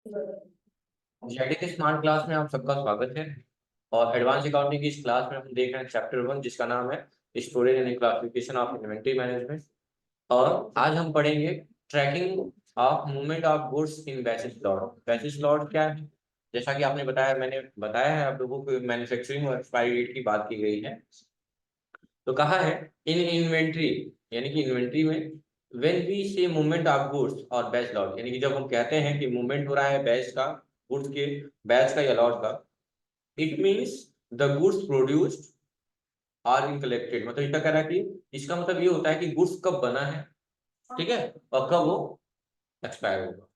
जेडिक smart class में आप सबका स्वागत है। और एडवांस अकाउंटिंग की इस क्लास में हम देख रहे हैं चैप्टर 1, जिसका नाम है storage and classification of inventory management. और आज हम पढ़ेंगे tracking of movement of goods in batches lot. Batches lot क्या है? जैसा कि आपने बताया, मैंने बताया है आप लोगों को, मैन्युफैक्चरिंग और एक्सपायरी डेट की बात की गई है। तो कहा है इन इन्वेंट्री, यानी कि इन्वेंट्री में व्हेन वी से मूवमेंट ऑफ गुड्स और बैच लॉट, यानी कि जब हम कहते हैं कि मूवमेंट हो रहा है बैच का, गुड्स के, बैच का या लॉट का, it means the goods produced are in collected. मतलब इसका कह रहा है कि इसका मतलब ये होता है कि गुड्स कब बना है, ठीक है, और कब वो एक्सपायर होगा।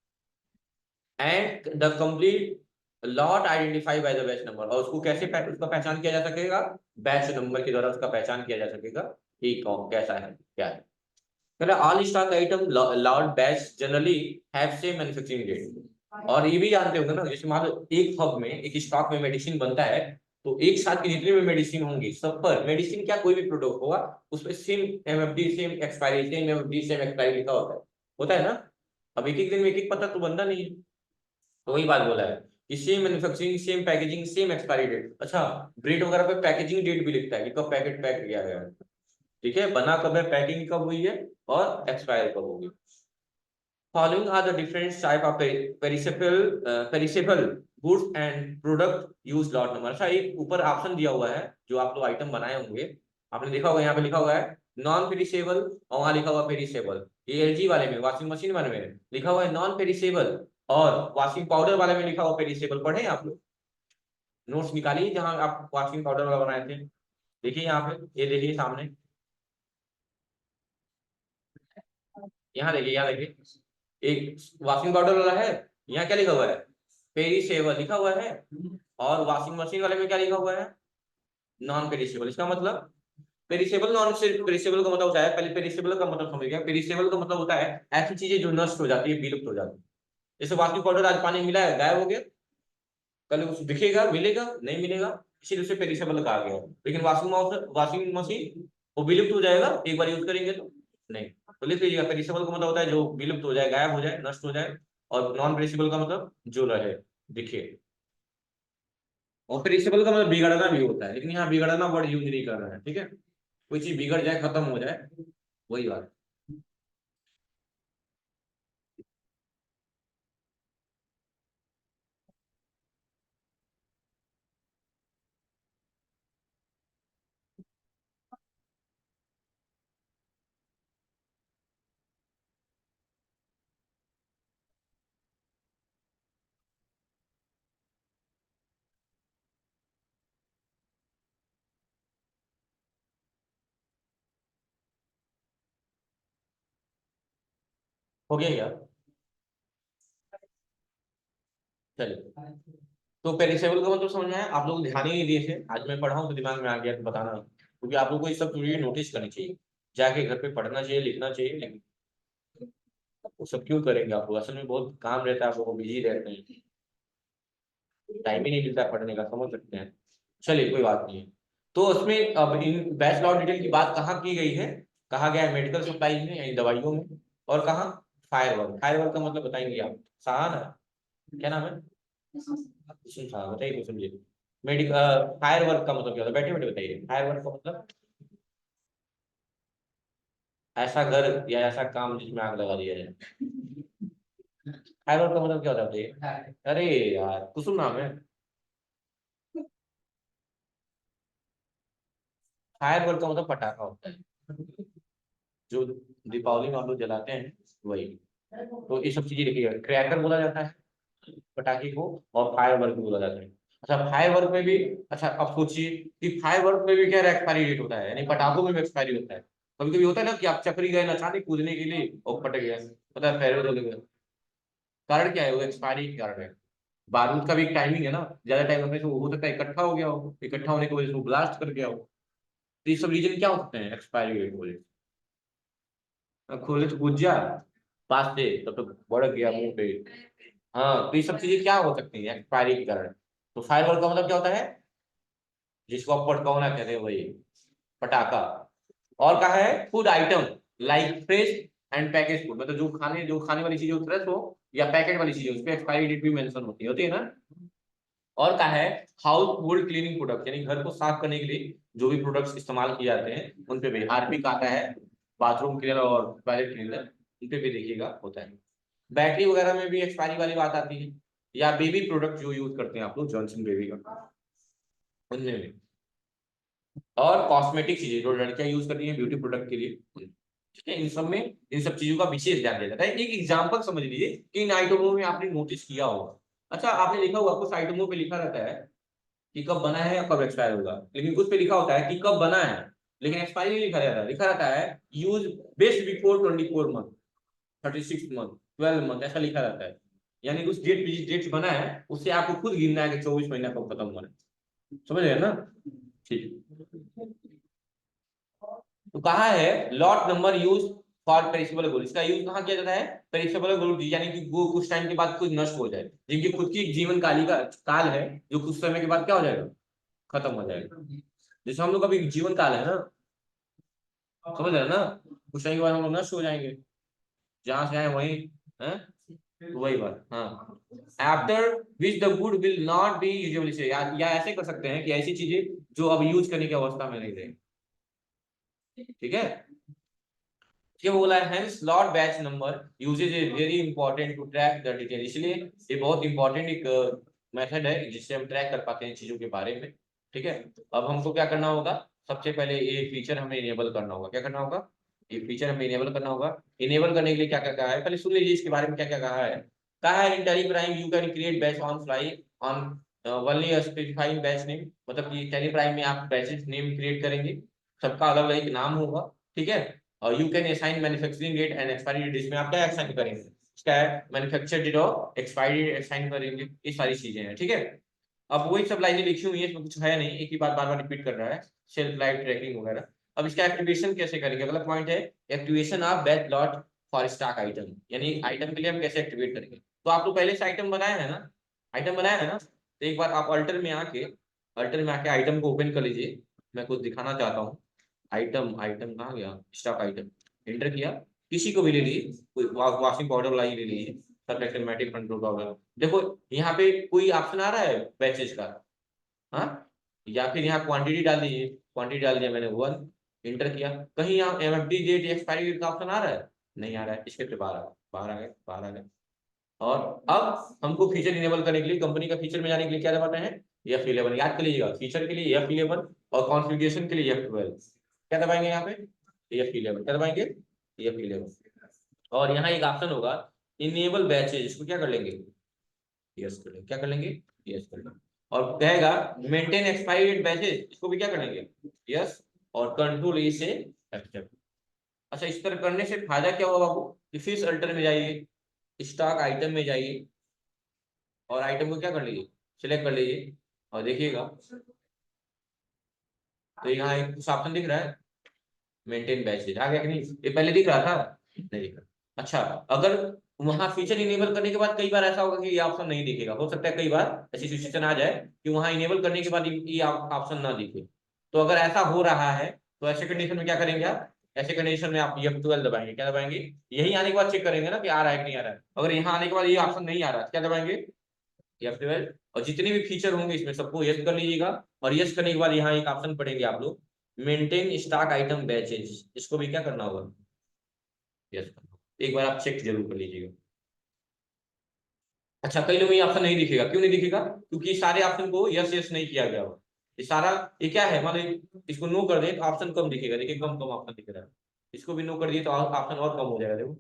And the complete lot identify by the batch number, और उसको कैसे उसका पहचान किया जा सकेगा? बैच नंबर के द्वारा उसका पहचान किया जा सकेगा कि कौन कैसा है, क्या है। पहले all stock item lot batch generally have same manufacturing date. और ये भी जानते होंगे ना, जैसे मान लो एक हब में, एक स्टॉक में मेडिसिन बनता है, तो एक साथ की जितनी भी मेडिसिन होंगी सब पर, मेडिसिन क्या कोई भी प्रोडक्ट होगा उस पर same MFD, same expiry, same MFD, same expiry लिखा होता है ना। अब एक एक दिन में एक एक पता तो बनता नहीं है। तो वही बात बोला है कि same manufacturing, same packaging, same expiry date. अच्छा, ब्रेड वगैरह पे पैकेजिंग डेट भी लिखता है कि कब पैकेट पैक किया गया है, ठीक है, बना कब है, पैकिंग कब हुई है, और एक्सपायर कब होगी। Following are the different type of perishable goods and product use lot number. अच्छा, एक ऊपर ऑप्शन दिया हुआ है जो आप लोग आइटम बनाए होंगे, आपने देखा होगा, यहाँ पे लिखा हुआ है नॉन पेरिसेबल और वहां लिखा हुआ पेरिसेबल। ये एलजी वाले में, वॉशिंग मशीन वाले में लिखा हुआ है नॉन पेरिसेबल, और वॉशिंग पाउडर वाले में लिखा हुआ पेरिसेबल। पढ़े आप लोग? नोट्स निकालिए जहां आप वॉशिंग पाउडर वाला बनाए थे। देखिए यहाँ पे, ये देखिए सामने, यहाँ देखिए, यहाँ देखिए, एक वॉशिंग पाउडर वाला है, यहाँ क्या लिखा हुआ है? पेरिसेबल लिखा हुआ है। और वॉशिंग मशीन वाले में क्या लिखा हुआ है? Non perishable. इसका मतलब पेरिसेबल, नॉन पेरिसेबल का मतलब होता है, पहले पेरिसेबल का मतलब समझ गया। पेरिसेबल का मतलब होता है ऐसी चीजें जो नष्ट हो जाती है, विलुप्त हो जाती है। जैसे वॉशिंग पाउडर आज पानी मिला है, गायब हो गया, कल उसे दिखेगा, मिलेगा नहीं मिलेगा, इसीलिए उसे पेरिसेबल कहा गया है। लेकिन वॉशिंग मशीन वो विलुप्त हो जाएगा एक बार यूज करेंगे तो नहीं। तो लिख लीजिएगा, पेरिसेबल का मतलब होता है जो विलुप्त हो जाए, गायब हो जाए, नष्ट हो जाए। और नॉन पेरिसेबल का मतलब जो रहे, दिखे। और पेरिसेबल का मतलब बिगड़ना भी होता है, लेकिन यहाँ बिगड़ना वर्ड यूज नहीं कर रहे हैं, ठीक है। कोई चीज बिगड़ जाए, खत्म हो जाए, वही बात। हो गया क्या? चलिए, तो पेरिसेबल का मतलब समझ में आया? आप लोग ध्यान ही नहीं दिए थे, आज मैं पढ़ा हूँ तो दिमाग में आ गया, तो बताना, क्योंकि आप लोग को ये सब चीजें नोटिस करनी चाहिए, जाके घर पे पढ़ना चाहिए, लिखना चाहिए। लेकिन वो सब क्यों करेंगे आप लोग? असल में बहुत काम रहता है, आप लोग को बिजी रहते हैं, टाइम ही नहीं मिलता है पढ़ने का, समझ सकते हैं। चलिए, कोई बात नहीं है। तो उसमें अब इन बैच लॉट डिटेल की बात कहाँ की गई है? कहा गया है मेडिकल सप्लाईज में, यानी दवाइयों में। और कहाँ? Fire work. फायर वर्क का मतलब बताएंगे आप? सहाना, क्या नाम है? हाँ, बताइए तो समझिए। मेडिकल फायर वर्क का मतलब क्या होता है? बैठे बैठे बताइए। फायर वर्क का मतलब ऐसा घर या ऐसा काम जिसमें आग लगा दिया जाए। फायर वर्क का मतलब क्या होता है बताइए? अरे यार, कुसुम नाम है। फायर वर्क का मतलब पटाखा होता है, जो दीपावली में हम लोग जलाते हैं, वही। तो ये सब चीजें देखिए, क्रैकर बोला जाता है पटाखे को, और फायर वर्क भी बोला जाता है। अच्छा, फायर वर्क में भी, अच्छा अब सोचिए कि फायर वर्क में भी क्या एक्सपायरी डेट होता है, यानी पटाखों में भी एक्सपायरी होता है। कभी कभी होता है ना कि आप चक्री गए नचाने कूदने के लिए और फट गया, पता है फायर हो गया। कारण क्या है? वो एक्सपायरी के कारण है। बारूद का भी एक टाइमिंग है ना, ज्यादा टाइम रखने से वो हो सकता है इकट्ठा हो गया हो, इकट्ठा होने की वजह से वो ब्लास्ट कर गया हो। तो ये सब रीजन क्या हो सकते हैं एक्सपायरी डेट की वजह से? खोले तो गुज्जा पास से, तब तो बढ़ गया मुंह पे। हाँ, तो ये सब चीजें क्या हो सकती है एक्सपायरी के कारण? तो फायर वर्क का मतलब क्या होता है? जिसको आप पटकौना कहते हैं, वही पटाखा। और कहा है food item like fresh and package food, मतलब जो खाने वाली चीजें फ्रेश हो या पैकेट वाली चीजें, उस पर एक्सपायरी डेट भी मेंशन होती है ना। और कहा है हाउस होल्ड क्लीनिंग प्रोडक्ट, यानी घर को साफ करने के लिए जो भी प्रोडक्ट्स इस्तेमाल किए जाते हैं उन पे भी हार्पिक आता है, बाथरूम क्लीनर और टॉयलेट क्लीनर उन पे भी देखिएगा होता है। बैटरी वगैरह में भी एक्सपायरी वाली बात आती है, या बेबी प्रोडक्ट जो यूज करते हैं आप लोग जॉनसन बेबी का, उनमें भी। और कॉस्मेटिक चीजें जो लड़कियां यूज करती हैं ब्यूटी प्रोडक्ट के लिए, ठीक है, इन सब में इन सब चीजों का विशेष ध्यान दिया जाता है। एक एग्जांपल समझ लीजिए कि इन आइटमों में आपने नोटिस किया होगा। अच्छा, आपने लिखा हुआ कुछ आइटमों पे लिखा रहता है कि कब बना है या कब एक्सपायर होगा, लेकिन कुछ पे लिखा होता है कि कब बना है लेकिन एक्सपायरी नहीं लिखा रहता है, लिखा रहता है use best before 24 month, 36 month, 12 month, ऐसा लिखा रहता है। यानी उस डेट पे जिस डेट बना है उससे आपको खुद गिनना है कि 24 महीना कब खत्म होना है। समझ गए ना? ठीक है। तो कहा है lot number use for perishable good, इसका यूज कहाँ किया जाता है? पेरिशेबल गुड, यानी कि वो कुछ टाइम के बाद कुछ नष्ट हो जाए, जिनकी खुद की जीवन काली का काल है, जो कुछ समय के बाद क्या हो जाएगा? खत्म हो जाएगा। जैसे हम लोग का भी जीवन काल है ना, समझ रहे हैं ना? कुछ टाइम के बाद हम लोग नष्ट हो जाएंगे, जहां से आए वहीं है, तो वही बात। हाँ, after which the good will not be usually से, या ऐसे कर सकते हैं कि ऐसी चीजें जो अब यूज करने की अवस्था में नहीं रहेगी। ठीक है, ये बोला है hence lot batch number usages is very important to track the detail, इसलिए ये बहुत इंपॉर्टेंट एक मेथड है जिससे हम ट्रैक कर पाते हैं चीजों के बारे में। ठीक है, अब हमको क्या करना होगा? सबसे पहले ये फीचर हमें इनेबल करना होगा। क्या करना होगा? ये फीचर हमें इनेबल करना होगा। इनेबल करने के लिए क्या क्या कहा है पहले सुन लीजिए, इसके बारे में क्या क्या कहा है। कहा है in Tally Prime you can create batch on fly on only specifying batch name, मतलब कि टेली प्राइम में आप बैचेस नेम क्रिएट करेंगे, सबका अलग अलग एक नाम होगा। ठीक है, और you can assign manufacturing date and expiry date, इसमें आप क्या असाइन करेंगे? इसका है मैन्युफैक्चर डेट और एक्सपायरी डेट असाइन करेंगे, ये सारी चीजें हैं। ठीक है, अब वही सब लाइनें लिखी हुई है, इसमें कुछ है नहीं, एक ही बात बार बार रिपीट कर रहा है, शेल्फ लाइफ ट्रैकिंग वगैरह। अब इसका एक्टिवेशन कैसे करेंगे? अगला पॉइंट है activation of batch lot for stock item, यानी आइटम के लिए हम कैसे एक्टिवेट करेंगे। तो आप लोग पहले से आइटम बनाए हैं ना, आइटम बनाया है ना, तो एक बार आप अल्टर में आके आइटम को ओपन कर लीजिए। मैं कुछ दिखाना चाहता हूँ। आइटम आइटम कहाँ गया? स्टॉक आइटम एंटर किया, किसी को भी ले लीजिए, कोई वॉशिंग पाउडर वाला ही ले लीजिए, Surf Excel Matic control powder. देखो यहाँ पे कोई ऑप्शन आ रहा है बैचेज का? हाँ, या फिर यहाँ क्वांटिटी डाल दीजिए, क्वांटिटी डाल दिया मैंने 1, एंटर किया, कहीं यहाँ एमएफडी डेट एक्सपायरी डेट का ऑप्शन आ रहा है? नहीं आ रहा है, इसके पे बाहर आ गए। और अब हमको फीचर इनेबल करने के लिए कंपनी का फीचर में जाने के लिए क्या दबाते हैं? F11, याद कर लीजिएगा, फीचर के लिए F11 और कॉन्फ़िगरेशन के लिए F12। क्या दबाएंगे यहाँ पे? F11, क्या दबाएंगे? F11। और यहाँ एक ऑप्शन होगा इनेबल बैचेज, इसको क्या कर लेंगे? यस कर लेंगे। क्या कर लेंगे? यस कर लेंगे। और कहेगा मेंटेन एक्सपायरी डेट बैचेज, इसको भी क्या कर लेंगे? यस। और कंट्रोल ए से एक्सेप्ट। अच्छा, इस तरह करने से फायदा क्या होगा बाबू? कि फिर अल्टर में जाइए, स्टॉक आइटम में जाइए, और आइटम को क्या कर लीजिए? सिलेक्ट कर लीजिए, और देखिएगा तो यहाँ एक कुछ ऑप्शन दिख रहा है, मेंटेन बैचेज आ गया कि नहीं? ये पहले दिख रहा था? नहीं दिख रहा। अच्छा, अगर वहां फीचर इनेबल करने के बाद कई बार ऐसा होगा कि ये ऑप्शन नहीं दिखेगा, हो सकता है कई बार ऐसी सिचुएशन आ जाए कि वहां इनेबल करने के बाद ये ऑप्शन ना दिखे। तो अगर ऐसा हो रहा है तो ऐसे कंडीशन में क्या करेंगे आप? ऐसे कंडीशन में आप F12 दबाएंगे। क्या दबाएंगे? यही आने के बाद चेक करेंगे ना कि आ रहा है कि नहीं आ रहा है। अगर यहाँ आने के बाद ये ऑप्शन नहीं आ रहा है क्या दबाएंगे? F12। और जितने भी फीचर होंगे इसमें सबको यस कर लीजिएगा। और यस करने के बाद यहाँ एक ऑप्शन पढ़ेंगे आप लोग, मेंटेन स्टॉक आइटम बैचेज, इसको भी क्या करना होगा? यस करना। एक बार आप चेक जरूर कर लीजिएगा। अच्छा, कई लोग ये ऑप्शन नहीं दिखेगा, क्यों नहीं दिखेगा? क्योंकि सारे ऑप्शन को यस यस नहीं किया गया हो। ये सारा, ये क्या है, मान लो इसको नो कर दे तो ऑप्शन कम दिखेगा, देखिए कम कम ऑप्शन दिख रहा है। इसको भी नो कर दिए तो ऑप्शन और कम हो जाएगा, देखो।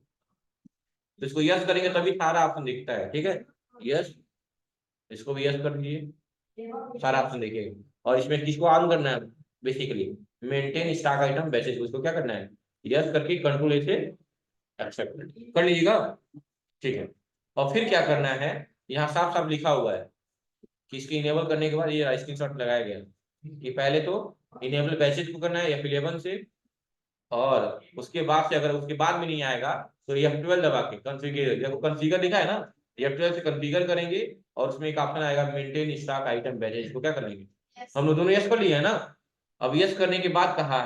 तो इसको यस करेंगे तभी सारा ऑप्शन दिखता है। ठीक है, यस, इसको भी यस कर दीजिए, सारा ऑप्शन देखिएगा। और इसमें किसको ऑन करना है? Basically maintain stock item batches, उसको क्या करना है? यस करके कंट्रोल ए से एक्सेप्ट कर लीजिएगा। ठीक है, और फिर क्या करना है? यहाँ साफ साफ लिखा हुआ है कि इसके इनेबल करने के बाद ये स्क्रीनशॉट लगाया गया कि पहले तो इनेबल बैचेज को करना है F11 से, और उसके बाद से अगर उसके बाद में नहीं आएगा तो F12 दबा के कॉन्फ़िगर, देखो कॉन्फ़िगर लिखा है ना, F12 से कॉन्फ़िगर करेंगे, और उसमें एक ऑप्शन आएगा मेंटेन स्टॉक आइटम बैचेज, को क्या कर लेंगे? हम लोग दोनों यस कर लिए है ना। अब यस करने के बाद कहा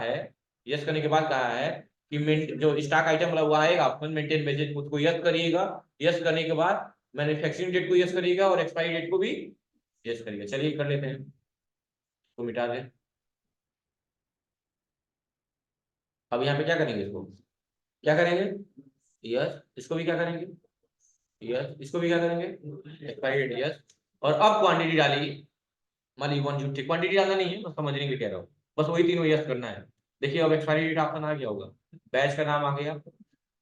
है कि जो स्टॉक आइटम वाला वो आएगा, अपन मेंटेन बेसिस उसको यस करिएगा। यस करने के बाद मैन्युफैक्चरिंग डेट को यस करिएगा और एक्सपायरी डेट को भी यस करिएगा। चलिए कर लेते हैं, तो मिटा दें। अब यहाँ पे क्या करेंगे, इसको क्या करेंगे, यस, इसको भी क्या करेंगे, यस, इसको भी क्या करेंगे, एक्सपायरी डेट यस। और अब क्वांटिटी डालिए, मान ली 150, क्वांटिटी डालना नहीं है, बस समझने के लिए कह रहा हूँ, बस वही तीनों यस करना है। देखिए अब एक्सपायरी डेट आपका नाम क्या होगा, बैच का नाम आ गया,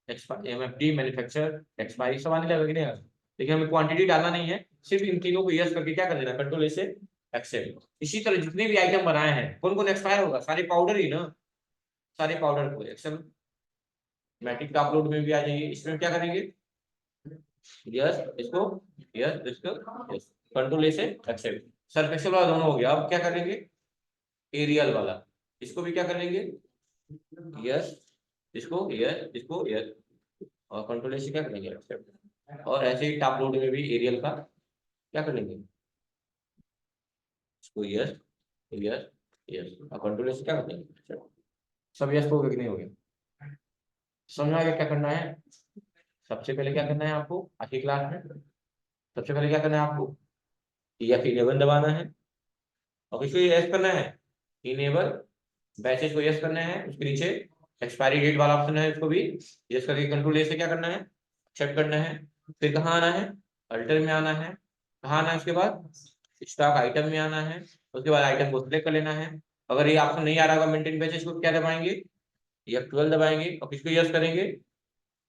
एमएफडी मैन्युफैक्चर एक्सपायरी सब आने लगेगा यार। लेकिन हमें क्वांटिटी डालना नहीं है, सिर्फ इन तीनों को यस करके क्या कर देना, कंट्रोल ए से एक्सेप्ट। इसी तरह जितने भी आइटम बनाए हैं कौन कौन एक्सपायर होगा, सारे पाउडर ही ना, सारे पाउडर को एक्सेल मैट्रिक टॉप लोड में भी आ जाइए। इसमें क्या करेंगे, यस इसको, यस इसको, यस, कंट्रोल ए से एक्सेप्ट। सर्फ एक्सेल वाला दोनों हो गया। अब क्या करेंगे, एरियल वाला, इसको भी क्या करेंगे, यस इसको, यस इसको, यस, और कंट्रोल ए से क्या करेंगे, एक्सेप्ट। और ऐसे ही टॉप लोड में भी एरियल का क्या करेंगे, इसको यस, यस, यस, और कंट्रोल ए से क्या करेंगे, एक्सेप्ट। सब यस हो गया कि नहीं हो गया, समझ में आ गया क्या करना है। सबसे पहले क्या करना है आपको आज की क्लास में, सबसे पहले क्या करना है आपको, F11 दबाना है, और किसको यस करना है, इनेबल बैचेस को यस करना है। उसके नीचे एक्सपायरी डेट वाला ऑप्शन है, उसको भी यस करके कंट्रोल ए से क्या करना है, चेक करना है। फिर कहाँ आना है, अल्टर में आना है, कहाँ आना है, उसके बाद स्टॉक आइटम में आना है, उसके बाद आइटम को सिलेक्ट कर लेना है। अगर ये ऑप्शन नहीं आ रहा होगा मेंटेन बैचेस को क्या दबाएंगे, F12 दबाएंगे, और किसको यस करेंगे,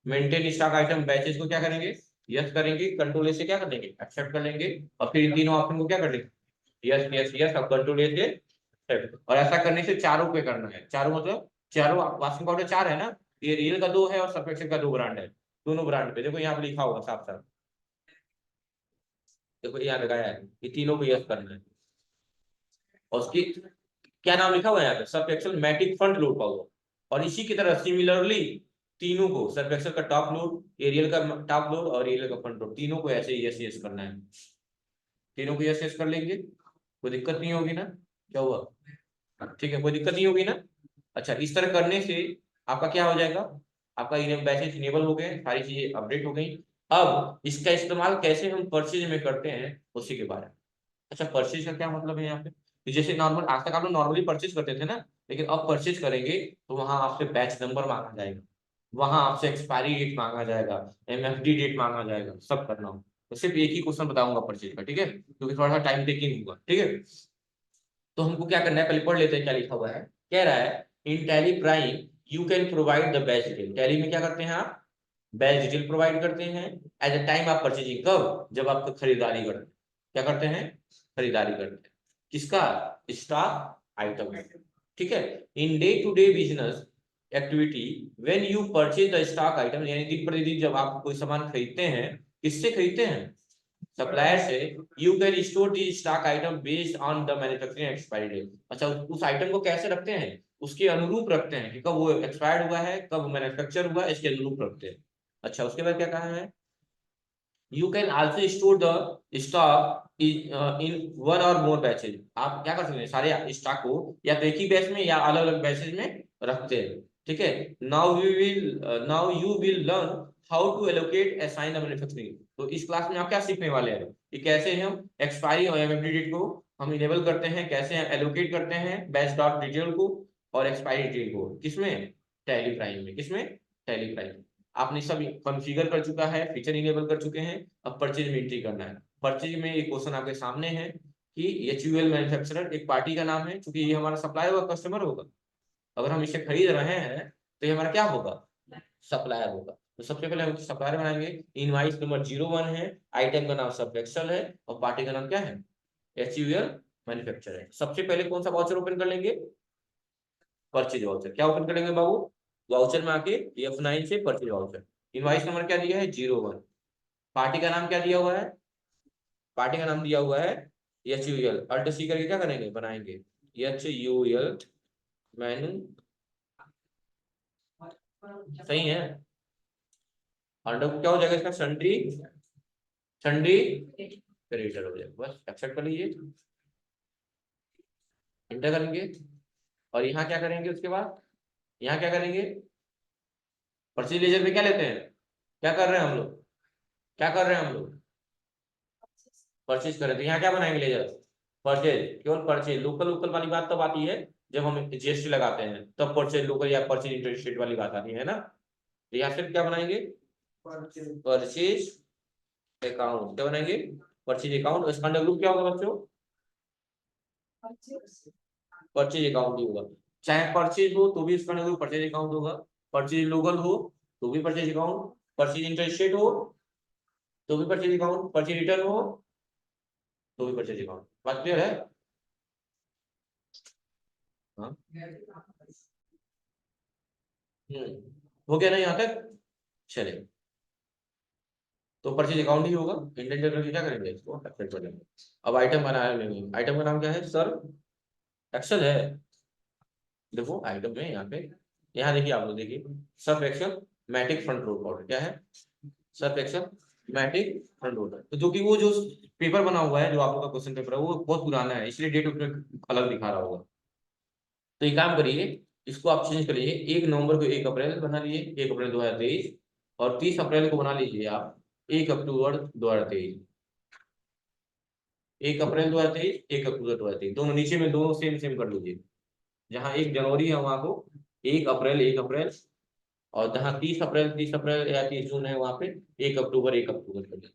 मेंटेन स्टॉक आइटम बैचेस को क्या करेंगे, यस करेंगे, कंट्रोल ए से क्या कर लेंगे, एक्सेप्ट कर लेंगे। और फिर इन तीनों ऑप्शन को क्या कर लेंगे, यस यस यस, अब कंट्रोल ए से एक्सेप्ट। और ऐसा करने से चारों पे करना है, चारों मतलब चारों वाशिंग पाउडर चार है ना, ये रियल का दो है और सर्फ एक्सेल का दो ब्रांड है, दोनों ब्रांड पे देखो यहाँ पे लिखा होगा साफ साफ, देखो यहाँ लगाया है, ये तीनों को यस करना है। और उसकी क्या नाम लिखा हुआ है यहाँ पे, Surf Excel Matic front load powder. और इसी की तरह सिमिलरली तीनों को, सर्फ एक्सेल का टॉप लोड, एरियल का टॉप लोड और एरियल का फ्रंट लोड, तीनों को ऐसे ही यस यस करना है। तीनों को यस यस कर लेंगे, कोई दिक्कत नहीं होगी ना, क्या हुआ, ठीक है, कोई दिक्कत नहीं होगी ना। अच्छा, इस तरह करने से आपका क्या हो जाएगा, आपका बैचेस इनेबल हो गए, सारी चीजें अपडेट हो गई। अब इसका इस्तेमाल कैसे हम परचेज में करते हैं उसी के बारे में। अच्छा, परचेज का क्या मतलब है यहाँ पे, कि जैसे नॉर्मल आज तक आप लोग नॉर्मली परचेज करते थे ना, लेकिन अब परचेज करेंगे तो वहां आपसे बैच नंबर मांगा जाएगा, वहां आपसे एक्सपायरी डेट मांगा जाएगा, एमएफडी डेट मांगा जाएगा, सब करना हो। तो सिर्फ एक ही क्वेश्चन बताऊंगा परचेज का, ठीक है, क्योंकि थोड़ा सा टाइम टेकिंग होगा, ठीक है। तो हमको क्या करना है, पहले पढ़ लेते हैं क्या लिखा हुआ है। कह रहा है in Tally Prime you can provide the batch detail. Tally में क्या करते हैं आप, बैच डिटेल प्रोवाइड करते हैं at the time of purchasing, कब, जब आप खरीदारी करते हैं, क्या करते हैं, खरीदारी करते हैं, किसका, स्टॉक आइटम है, ठीक है। In day to day business activity when you purchase the stock item, यानी दिन प्रतिदिन जब आप कोई सामान खरीदते हैं, किससे खरीदते हैं, सप्लायर से, you can store the stock item based on the manufacturing expiry date. अच्छा, उस आइटम को कैसे रखते हैं, उसके अनुरूप रखते हैं कि कब वो एक्सपायर्ड हुआ है, कब मैन्युफैक्चर हुआ है, इसके अनुरूप रखते हैं। अच्छा, उसके बाद क्या कहा है, you can also store the stock in one और मोर बैचेज। आप क्या कर सकते हैं, सारे स्टॉक को या तो एक ही बैच में या अलग अलग बैचेज में रखते हैं, ठीक है। Now you will learn how to allocate assign the manufacturing. तो इस क्लास में आप क्या सीखने वाले हैं कि कैसे हम एक्सपायरी और एमएफडी डेट को हम इनेबल करते हैं, कैसे एलोकेट करते हैं बैच डॉट डिटेल को और एक्सपायरी डिटेल को, किसमें, टैली प्राइम में, किसमें, टैली प्राइम। आपने सब कॉन्फ़िगर कर चुका है, फीचर इनेबल कर चुके हैं, अब परचेज में एंट्री करना है। परचेज में एक क्वेश्चन आपके सामने है कि एचयूएल मैन्युफैक्चरर एक पार्टी का नाम है, क्योंकि ये हमारा सप्लायर होगा, कस्टमर होगा। अगर हम इसे खरीद रहे हैं तो ये हमारा क्या होगा, सप्लायर होगा। तो सबसे पहले हम सप्लायर बनाएंगे, इनवॉइस नंबर 01 है, आइटम का नाम सब एक्सेल है, और पार्टी का नाम क्या है, एचयूएल मैन्युफैक्चरर है। सबसे पहले कौन सा वाउचर ओपन कर लेंगे, परचेज वाउचर। क्या ओपन करेंगे बाबू, वाउचर में आके F9 से परचेज वाउचर। इनवॉइस नंबर क्या दिया है, 01। पार्टी का नाम क्या दिया हुआ है, पार्टी का नाम दिया हुआ है HUL, अल्ट सी करके क्या करेंगे, बनाएंगे HUL मैनु, सही है। अंडर क्या हो जाएगा इसका, सन्ड्री, सन्ड्री क्रेडिटर हो जाएगा, बस एक्सेप्ट कर लीजिए, इंटर करेंगे। और यहाँ क्या करेंगे, उसके बाद यहाँ क्या करेंगे, परचेज लेजर में क्या लेते हैं, क्या कर रहे हैं हम लोग, क्या कर रहे हैं हम लोग, परचेज कर रहे हैं। तो यहाँ क्या बनाएंगे लेजर, परचेज, केवल परचेज। लोकल लोकल वाली बात तब आती है जब हम जीएसटी लगाते हैं, तब परचेज लोकल या परचेज इंटरेस्ट रेट वाली बात आती है ना। तो यहाँ फिर क्या बनाएंगे, परचेज अकाउंट। क्या बनाएंगे, परचेज अकाउंट। इसका अंडर ग्रुप क्या होगा बच्चों, परचेज अकाउंट ही होगा। चाहे परचेज हो तो भी इसका अंडर ग्रुप परचेज अकाउंट होगा, परचेज लोकल हो तो भी purchase account, purchase interest rate हो तो भी परचेज अकाउंट, परचेज रिटर्न हो तो भी परचेज अकाउंट। बात क्लियर है। हाँ हो गया ना यहाँ तक। चलिए, तो परचेज अकाउंट ही होगा। इंडियन जनरल क्या करेंगे, इसको एक्सेप्ट कर लेंगे। अब आइटम बनाया लेंगे, आइटम का नाम क्या है सर, एक्सेल है। देखो आइटम में यहाँ पे, यहाँ देखिए आप लोग देखिए, Surf Excel Matic front load powder क्या है, Surf Excel Matic front loader. तो जो कि वो जो पेपर बना हुआ है, जो आप लोग का क्वेश्चन पेपर है, वो बहुत पुराना है, इसलिए डेट उसमें अलग दिखा रहा होगा। तो एक काम करिए, इसको आप चेंज करिए, 1 नवंबर को 1 अप्रैल बना लीजिए, 1 अप्रैल 2023, और 30 अप्रैल को बना लीजिए आप 1 अक्टूबर 2023। 1 अप्रैल 2023, 1 अक्टूबर 2023, दोनों नीचे में दोनों सेम सेम कर लीजिए। जहाँ 1 जनवरी है वहां को 1 अप्रैल 1 अप्रैल, और जहाँ 30 अप्रैल 30 अप्रैल या 30 जून है वहां पे 1 अक्टूबर 1 अक्टूबर कर लीजिए।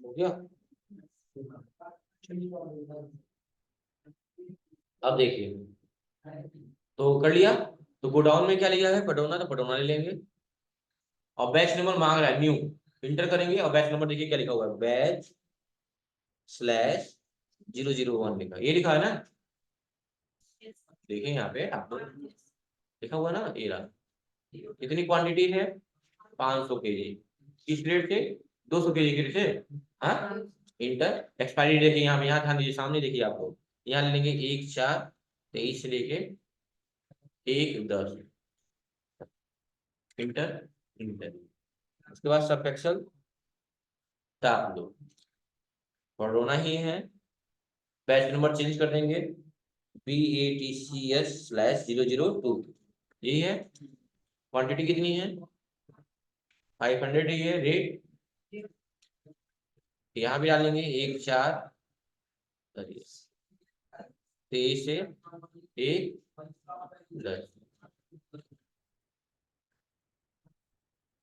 हो गया। अब देखिए, तो कर लिया। तो गोडाउन में क्या लिया है, पटौना, तो पटौना ले लेंगे। और बैच नंबर मांग रहा है न्यू, इंटर करेंगे। और बैच नंबर देखिए क्या लिखा हुआ है, बैच/001 लिखा, ये लिखा है ना। देखिए यहाँ पे आपको लिखा हुआ ना, ये रहा। कितनी क्वांटिटी है, 500 kg। किस रेट से, 200 kg के रेट से। हाँ, इंटर। एक्सपायरी डेट यहाँ, यहाँ ध्यान दीजिए, सामने देखिए आपको, यहाँ ले लेंगे 1/4/23 से लेके 1/10। Inter, inter. उसके बाद सब एक्सल ताप दो, पढ़ना ही है। बैच नंबर चेंज कर देंगे, BATCS/002, यही है। क्वांटिटी कितनी है, 500 ही है। रेट यहाँ भी डालेंगे 1/4/23 से 1/10।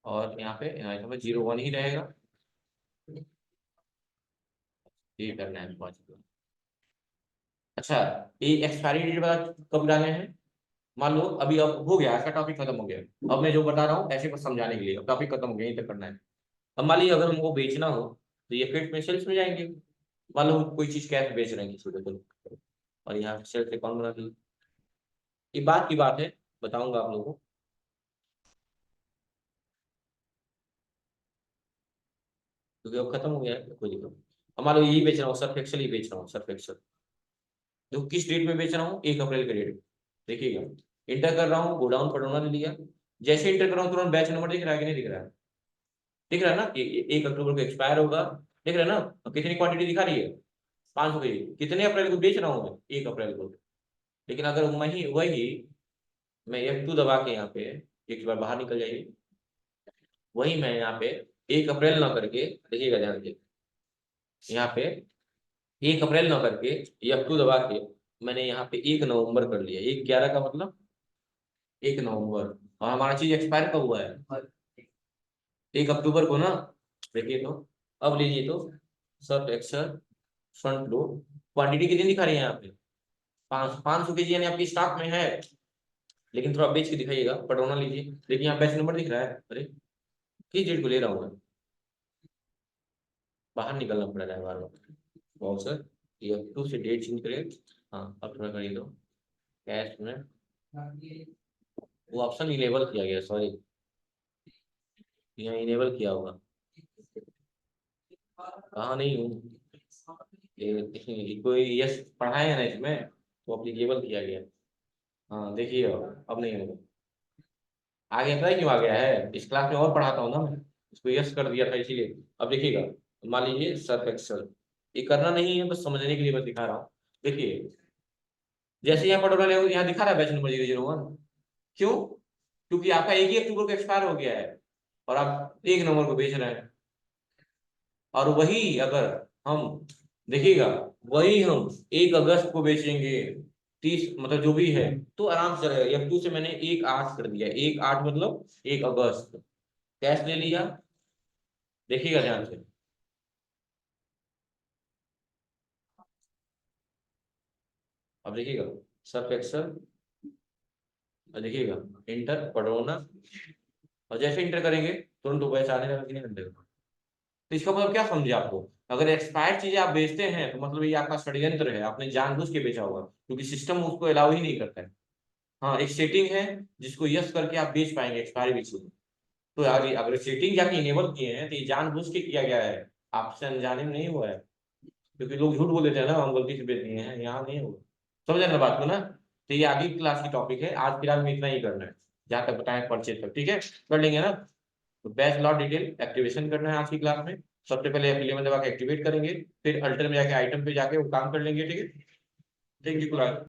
और यहाँ पे 01 ही रहेगा, ये करना है 5। अच्छा, ये एक्सपायरी डेट वाला कब डाले हैं, मान लो अभी अब हो गया, ऐसा टॉपिक खत्म हो गया। अब मैं जो बता रहा हूँ ऐसे बस समझाने के लिए, अब टॉपिक खत्म हो गया, यहीं तक करना है। अब मान लीजिए अगर हमको बेचना हो तो ये फिर में सेल्स में जाएंगे। मान लो कोई चीज कैश बेच रहे हैं किसी को, तो और यहाँ सेल्स अकाउंट बना दी। ये बात की बात है, बताऊंगा आप लोगों को। क्योंकि अब खत्म हो गया है, कोई दिक्कत नहीं। अब मान लो यही बेच रहा हूँ, सर्फ एक्सेल ही बेच रहा हूँ, सर्फ एक्सेल। देखो किस डेट में बेच रहा हूँ, 1 अप्रैल के डेट में। देखिएगा, इंटर कर रहा हूँ, गोडाउन पटौना ले लिया। जैसे इंटर कर रहा हूँ तुरंत बैच नंबर दिख रहा है कि नहीं दिख रहा है, दिख रहा है ना कि 1 अक्टूबर को एक्सपायर होगा, दिख रहा है ना। और कितनी क्वांटिटी दिखा रही है, 500 kg। कितने अप्रैल को बेच रहा हूँ मैं, 1 अप्रैल को। लेकिन अगर वही वही मैं F2 दबा के यहाँ पे एक बार बाहर निकल जाइए, वही मैं यहाँ पे 1 अप्रैल ना करके, देखिएगा ध्यान से, यहाँ पे 1 अप्रैल ना करके F2 दबा के मैंने यहाँ पे 1 नवंबर कर लिया। 1/11 का मतलब 1 नवंबर। और हमारा चीज एक्सपायर कब हुआ है, 1 अक्टूबर को ना। देखिए तो, अब लीजिए तो Surf Excel front load, quantity कितनी दिखा रही है यहाँ पे 500 kg, यानी आपकी स्टॉक में है, लेकिन थोड़ा बेच के दिखाइएगा। पटौना लीजिए, देखिए यहाँ बैच नंबर दिख रहा है। अरे किस डेट को ले रहा हूँ मैं, बाहर निकलना पड़ रहा है बार बार। बहुत सर, ये टू से डेट चेंज करिए। हाँ अब थोड़ा करिए दो कैश में, वो ऑप्शन इनेबल किया गया, सॉरी यहाँ इनेबल किया होगा, कहाँ नहीं हूँ ये कोई यस पढ़ाए है ना इसमें, तो अप्लीकेबल किया गया। हाँ देखिए अब नहीं होगा, आगे पता है क्यों आ गया है, इस क्लास में और पढ़ाता हूँ ना मैं, इसको यस कर दिया था इसीलिए। अब देखिएगा, मान लीजिए सर्फ एक्सेल, ये करना नहीं है, बस समझने के लिए बस दिखा रहा हूँ। देखिए जैसे यहाँ पर यहाँ दिखा रहा है बैच नंबर 001, क्यों? क्योंकि आपका एक ही अक्टूबर को एक्सपायर हो गया है और आप 1 नवंबर को बेच रहे हैं। और वही अगर हम देखिएगा, वही हम 1 अगस्त को बेचेंगे, 30 मतलब जो भी है, तो आराम से रहेगा। F2 से मैंने 1/8 कर दिया, 1/8 मतलब 1 अगस्त, कैश ले लिया। देखिएगा ध्यान से, अब देखिएगा सर्फ एक्सेल, और देखिएगा इंटर पढ़ोना, और जैसे इंटर करेंगे तुरंत वो बैच आने लगा कितने घंटे का। तो इसका मतलब क्या समझे आपको, अगर एक्सपायर्ड चीजें आप बेचते हैं तो मतलब ये आपका षड्यंत्र है, आपने जानबूझ के बेचा होगा, क्योंकि सिस्टम उसको अलाउ ही नहीं करता है। हाँ एक सेटिंग है जिसको यस करके आप बेच पाएंगे एक्सपायरी भी चीज। तो आगे अगर सेटिंग जाके इनेबल किए हैं तो ये जानबूझ के किया गया है, आपसे अनजाने में नहीं हुआ है। क्योंकि लोग झूठ बोल देते हैं ना, हम गलती से बेच दिए हैं, यहाँ नहीं हुआ। समझ ना बात को ना, तो ये आगे क्लास की टॉपिक है, आज फिलहाल में इतना ही करना है, जहाँ तक बताएं परचेज तक, ठीक है कर लेंगे ना। तो बैच लॉट डिटेल एक्टिवेशन करना है आज की क्लास में। सबसे पहले F11 में दबा के एक्टिवेट करेंगे, फिर अल्टर में जाके आइटम पे जाके वो काम कर लेंगे, ठीक है। Thank you.